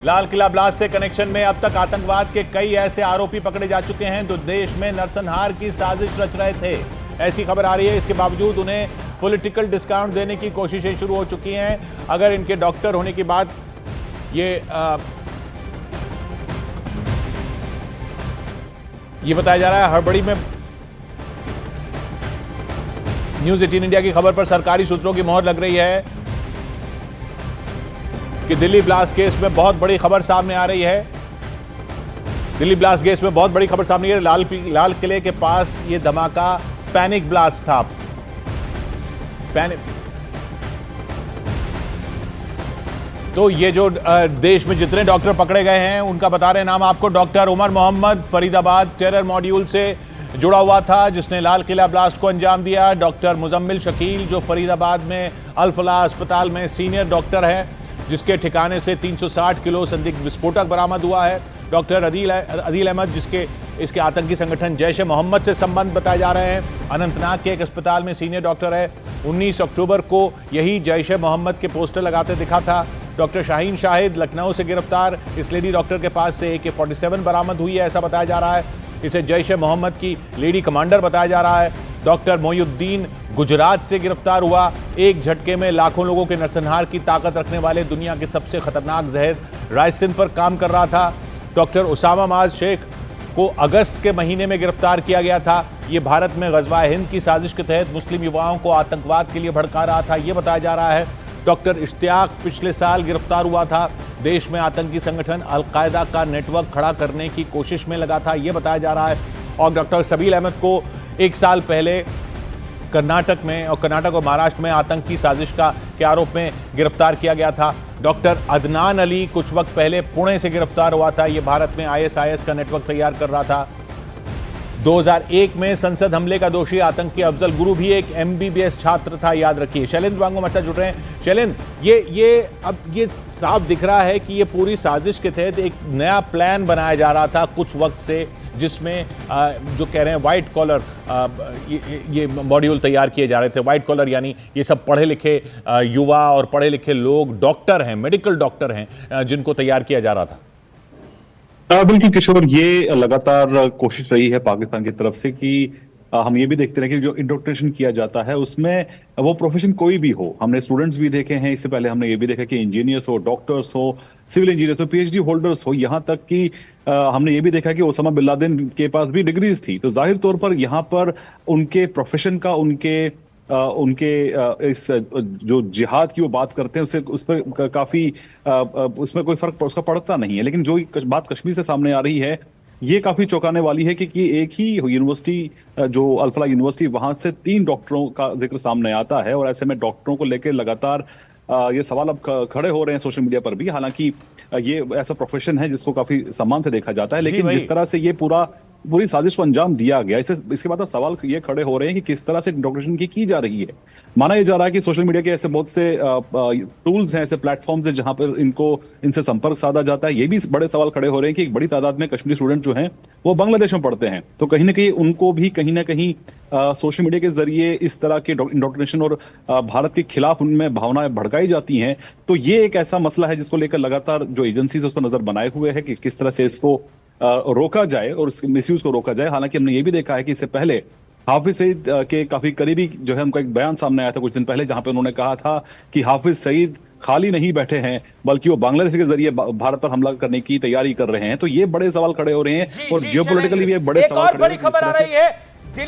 Lal Qila blast से connection में अब तक आतंकवाद के कई ऐसे आरोपी पकड़े जा चुके हैं जो देश में नरसंहार की साजिश रच रहे थे। ऐसी खबर आ रही है। इसके बावजूद उन्हें पॉलिटिकल डिस्काउंट देने की कोशिशें शुरू हो चुकी हैं। अगर इनके डॉक्टर होने की बात ये बताया जा रहा है। हड़बड़ी में न्यूज 18 इंडिया की खबर पर सरकारी सूत्रों की मोहर लग रही है कि दिल्ली ब्लास्ट केस में बहुत बड़ी खबर सामने आ रही है। दिल्ली ब्लास्ट केस में बहुत बड़ी खबर सामने आ रही है। लाल किले के पास ये धमाका पैनिक ब्लास्ट था। तो ये जो देश में जितने डॉक्टर पकड़े गए हैं उनका बता रहे नाम आपको। Doctor Umar Mohammad Faridabad terror module से जुड़ा हुआ था जिसने लाल किला ब्लास्ट को अंजाम दिया। डॉक्टर मुजम्मिल शकील जो फरीदाबाद में अल फलाह अस्पताल में सीनियर डॉक्टर है जिसके ठिकाने से 360 किलो संदिग्ध विस्फोटक बरामद हुआ है। डॉक्टर अदील अहमद जिसके इसके आतंकी संगठन जैश ए मोहम्मद से संबंध बताए जा रहे हैं। अनंतनाग के एक अस्पताल में सीनियर डॉक्टर है। 19 अक्टूबर को यही जैश ए मोहम्मद के पोस्टर लगाते दिखा था। डॉक्टर शाहीन शाहिद लखनऊ से गिरफ्तार इस लेडी डॉक्टर के पास से AK-47 बरामद हुई है ऐसा बताया जा रहा है। इसे जैश ए मोहम्मद की लेडी कमांडर बताया जा रहा है। डॉक्टर मोयुद्दीन गुजरात से गिरफ्तार हुआ। एक झटके में लाखों लोगों के नरसंहार की ताकत रखने वाले दुनिया के सबसे खतरनाक जहर रायसिन पर काम कर रहा था। डॉक्टर उसामा माज शेख को अगस्त के महीने में गिरफ्तार किया गया था। ये भारत में गजवा हिंद की साजिश के तहत मुस्लिम युवाओं को आतंकवाद के लिए भड़का रहा था ये बताया जा रहा है। डॉक्टर इश्तियाक पिछले साल गिरफ्तार हुआ था। देश में आतंकी संगठन अलकायदा का नेटवर्क खड़ा करने की कोशिश में लगा था ये बताया जा रहा है। और डॉक्टर सबील अहमद को 1 साल पहले कर्नाटक और महाराष्ट्र में आतंकी साजिश के आरोप में गिरफ्तार किया गया था। डॉक्टर अदनान अली कुछ वक्त पहले पुणे से गिरफ्तार हुआ था। ये भारत में ISIS का नेटवर्क तैयार कर रहा था। 2001 में संसद हमले का दोषी आतंकी अफजल गुरु भी एक MBBS छात्र था याद रखिए। शैलेंद्र वांगो हमारे साथ जुड़ रहे हैं। शैलेंद्र ये साफ दिख रहा है कि ये पूरी साजिश के तहत एक नया प्लान बनाया जा रहा था कुछ वक्त से जिसमें जो कह रहे हैं व्हाइट कॉलर ये मॉड्यूल तैयार किए जा रहे थे। व्हाइट कॉलर यानी ये सब पढ़े लिखे युवा और पढ़े लिखे लोग डॉक्टर हैं, मेडिकल डॉक्टर हैं जिनको तैयार किया जा रहा था। बिल्कुल किशोर, ये लगातार कोशिश रही है पाकिस्तान की तरफ से कि हम ये भी देखते रहे कि जो इंडोक्ट्रिनेशन किया जाता है उसमें वो प्रोफेशन कोई भी हो। हमने स्टूडेंट्स भी देखे हैं, इससे पहले हमने ये भी देखा कि इंजीनियर्स हो, डॉक्टर्स हो, सिविल इंजीनियर्स हो, PhD होल्डर्स हो, यहाँ तक कि हमने ये भी देखा कि ओसामा बिन लादेन के पास भी डिग्रीज थी। तो जाहिर तौर पर यहाँ पर उनके प्रोफेशन का उनके इस जो जिहाद की वो बात करते हैं उस पर काफी उसमें कोई फर्क उसका पड़ता नहीं है। लेकिन जो बात कश्मीर से सामने आ रही है ये काफी चौंकाने वाली है कि एक ही यूनिवर्सिटी जो अल फलाह यूनिवर्सिटी वहां से 3 डॉक्टरों का जिक्र सामने आता है। और ऐसे में डॉक्टरों को लेकर लगातार ये सवाल अब खड़े हो रहे हैं सोशल मीडिया पर भी। हालांकि ये ऐसा प्रोफेशन है जिसको काफी सम्मान से देखा जाता है, लेकिन जिस तरह से ये पूरी साजिश को अंजाम दिया गया इसके बाद सवाल ये खड़े हो रहे हैं कि किस तरह से डॉक्टरेशन की जा रही है। माना यह जा रहा है कि सोशल मीडिया के ऐसे बहुत से टूल्स हैं, ऐसे प्लेटफॉर्म्स हैं जहां पर इनसे संपर्क साधा जाता है। ये भी बड़े सवाल खड़े हो रहे हैं कि एक बड़ी तादाद में कश्मीरी स्टूडेंट जो हैं वो बांग्लादेश में पढ़ते हैं। तो कहीं ना कहीं उनको भी कहीं ना कहीं सोशल मीडिया के जरिए इस तरह के इंडोक्ट्रिनेशन और भारत के खिलाफ उनमें भावनाएं भड़काई जाती हैं। तो ये एक ऐसा मसला है जिसको लेकर लगातार जो एजेंसीज उस पर नजर बनाए हुए है कि किस तरह से इसको रोका जाए और मिसयूज को रोका जाए। हालांकि हमने ये भी देखा है कि इससे पहले हाफिज सईद के काफी करीबी जो है उनका एक बयान सामने आया था कुछ दिन पहले जहां पे उन्होंने कहा था कि हाफिज सईद खाली नहीं बैठे हैं बल्कि वो बांग्लादेश के जरिए भारत पर हमला करने की तैयारी कर रहे हैं। तो ये बड़े सवाल खड़े हो रहे हैं और जियोपॉलिटिकली भी बड़े सवाल खड़े हो रहे हैं। एक और बड़ी खबर आ रही है